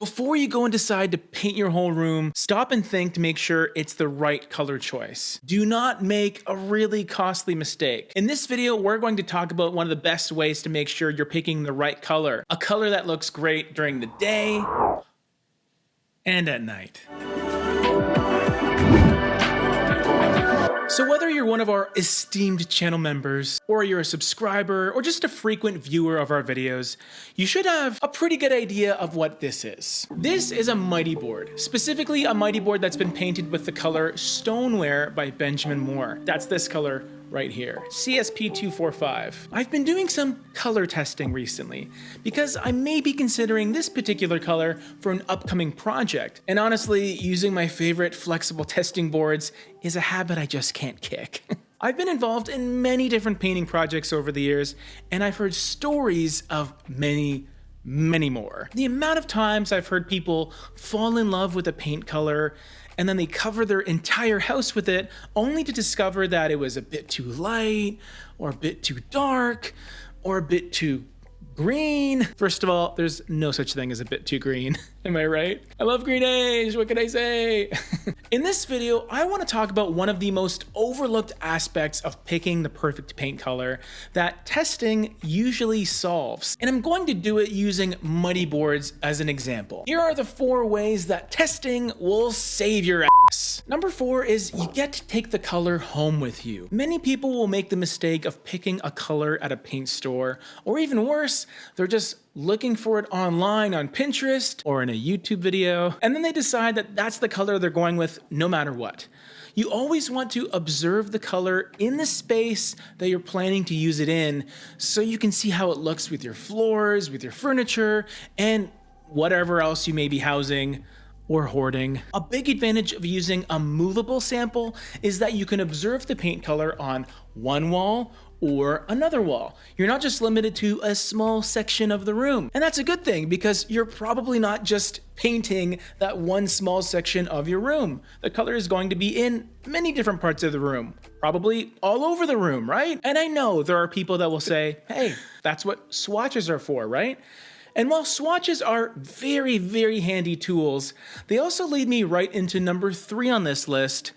Before you go and decide to paint your whole room, stop and think to make sure it's the right color choice. Do not make a really costly mistake. In this video, we're going to talk about one of the best ways to make sure you're picking the right color. A color that looks great during the day and at night. So whether you're one of our esteemed channel members, or you're a subscriber, or just a frequent viewer of our videos, you should have a pretty good idea of what this is. This is a Mighty board, specifically a Mighty board that's been painted with the color Stoneware by Benjamin Moore. That's this color right here, CSP245. I've been doing some color testing recently because I may be considering this particular color for an upcoming project. And honestly, using my favorite flexible testing boards is a habit I just can't kick. I've been involved in many different painting projects over the years, and I've heard stories of many more. The amount of times I've heard people fall in love with a paint color and then they cover their entire house with it only to discover that it was a bit too light or a bit too dark or a bit too green. First of all, there's no such thing as a bit too green. Am I right? I love green age, what can I say? In this video, I want to talk about one of the most overlooked aspects of picking the perfect paint color that testing usually solves. And I'm going to do it using Mighty boards as an example. Here are the 4 ways that testing will save your ass. Number 4 is you get to take the color home with you. Many people will make the mistake of picking a color at a paint store, or even worse, they're just looking for it online on Pinterest or in a YouTube video, and then they decide that that's the color they're going with no matter what. You always want to observe the color in the space that you're planning to use it in so you can see how it looks with your floors, with your furniture, and whatever else you may be housing or hoarding. A big advantage of using a movable sample is that you can observe the paint color on one wall or another wall. You're not just limited to a small section of the room. And that's a good thing because you're probably not just painting that one small section of your room. The color is going to be in many different parts of the room, probably all over the room, right? And I know there are people that will say, hey, that's what swatches are for, right? And while swatches are very handy tools, they also lead me right into number 3 on this list.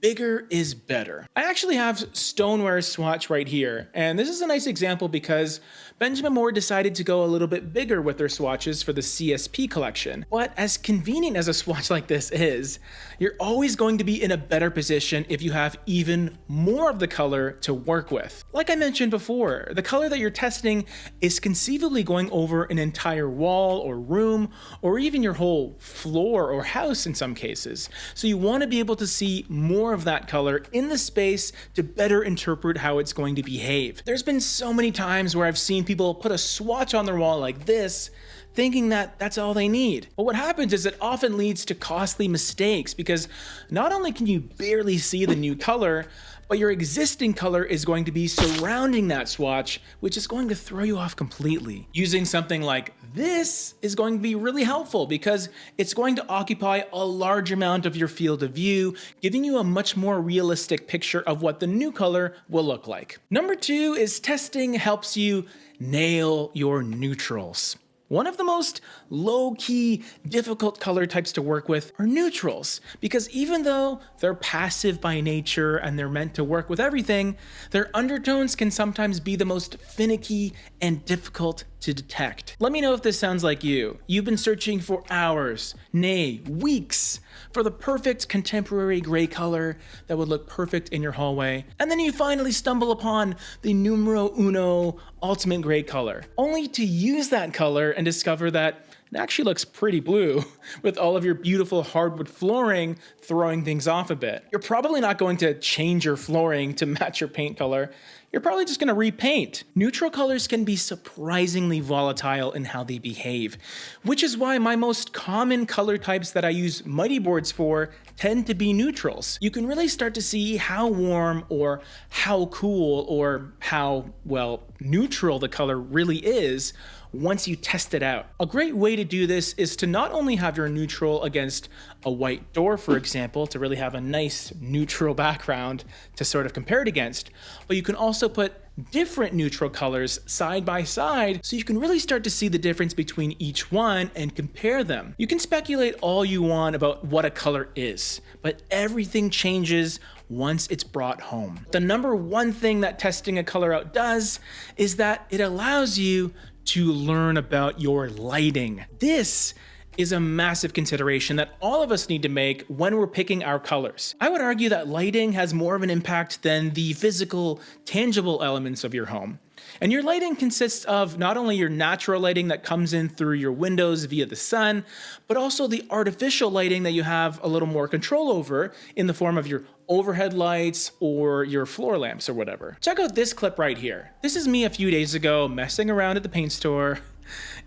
Bigger is better. I actually have Stoneware's swatch right here, and this is a nice example because Benjamin Moore decided to go a little bit bigger with their swatches for the CSP collection. But as convenient as a swatch like this is, you're always going to be in a better position if you have even more of the color to work with. Like I mentioned before, the color that you're testing is conceivably going over an entire wall or room, or even your whole floor or house in some cases. So you want to be able to see more of that color in the space to better interpret how it's going to behave. There's been so many times where I've seen people put a swatch on their wall like this, thinking that that's all they need. But what happens is it often leads to costly mistakes because not only can you barely see the new color, but your existing color is going to be surrounding that swatch, which is going to throw you off completely. Using something like this is going to be really helpful because it's going to occupy a large amount of your field of view, giving you a much more realistic picture of what the new color will look like. Number 2 is testing helps you nail your neutrals. One of the most low-key, difficult color types to work with are neutrals, because even though they're passive by nature and they're meant to work with everything, their undertones can sometimes be the most finicky and difficult to detect. Let me know if this sounds like you. You've been searching for hours, nay, weeks, for the perfect contemporary gray color that would look perfect in your hallway, and then you finally stumble upon the numero uno ultimate gray color, only to use that color and discover that it actually looks pretty blue with all of your beautiful hardwood flooring throwing things off a bit. You're probably not going to change your flooring to match your paint color. You're probably just going to repaint. Neutral colors can be surprisingly volatile in how they behave, which is why my most common color types that I use Mighty boards for tend to be neutrals. You can really start to see how warm or how cool or how, well, neutral the color really is once you test it out. A great way to do this is to not only have your neutral against a white door, for example, to really have a nice neutral background to sort of compare it against, but you can also put different neutral colors side by side so you can really start to see the difference between each one and compare them. You can speculate all you want about what a color is, but everything changes once it's brought home. The number one thing that testing a color out does is that it allows you to learn about your lighting. This is a massive consideration that all of us need to make when we're picking our colors. I would argue that lighting has more of an impact than the physical, tangible elements of your home. And your lighting consists of not only your natural lighting that comes in through your windows via the sun, but also the artificial lighting that you have a little more control over in the form of your overhead lights or your floor lamps or whatever. Check out this clip right here. This is me a few days ago messing around at the paint store.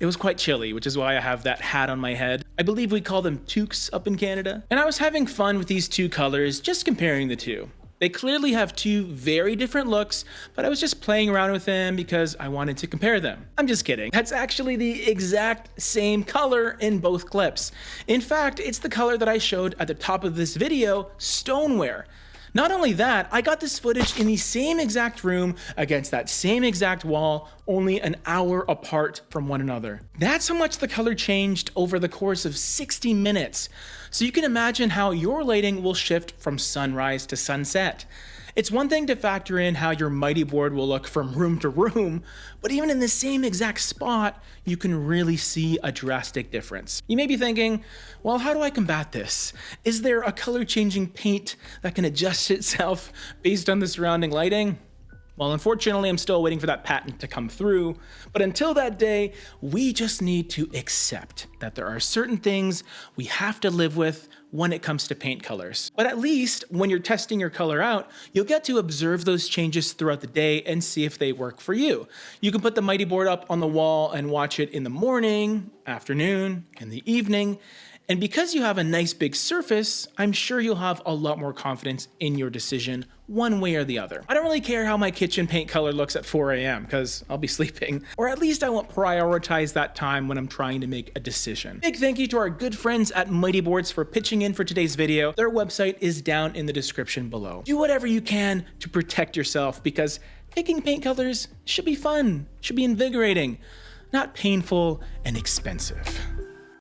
It was quite chilly, which is why I have that hat on my head. I believe we call them toques up in Canada. And I was having fun with these two colors, just comparing the two. They clearly have two very different looks, but I was just playing around with them because I wanted to compare them. I'm just kidding. That's actually the exact same color in both clips. In fact, it's the color that I showed at the top of this video, stoneware. Not only that, I got this footage in the same exact room against that same exact wall, only an hour apart from one another. That's how much the color changed over the course of 60 minutes. So you can imagine how your lighting will shift from sunrise to sunset. It's one thing to factor in how your Mighty board will look from room to room, but even in the same exact spot, you can really see a drastic difference. You may be thinking, well, how do I combat this? Is there a color changing paint that can adjust itself based on the surrounding lighting? Well, unfortunately, I'm still waiting for that patent to come through, but until that day, we just need to accept that there are certain things we have to live with when it comes to paint colors. But at least when you're testing your color out, you'll get to observe those changes throughout the day and see if they work for you. You can put the Mighty board up on the wall and watch it in the morning, afternoon, and the evening. And because you have a nice big surface, I'm sure you'll have a lot more confidence in your decision one way or the other. I don't really care how my kitchen paint color looks at 4 a.m. because I'll be sleeping, or at least I won't prioritize that time when I'm trying to make a decision. Big thank you to our good friends at Mighty Boards for pitching in for today's video. Their website is down in the description below. Do whatever you can to protect yourself because picking paint colors should be fun, should be invigorating, not painful and expensive.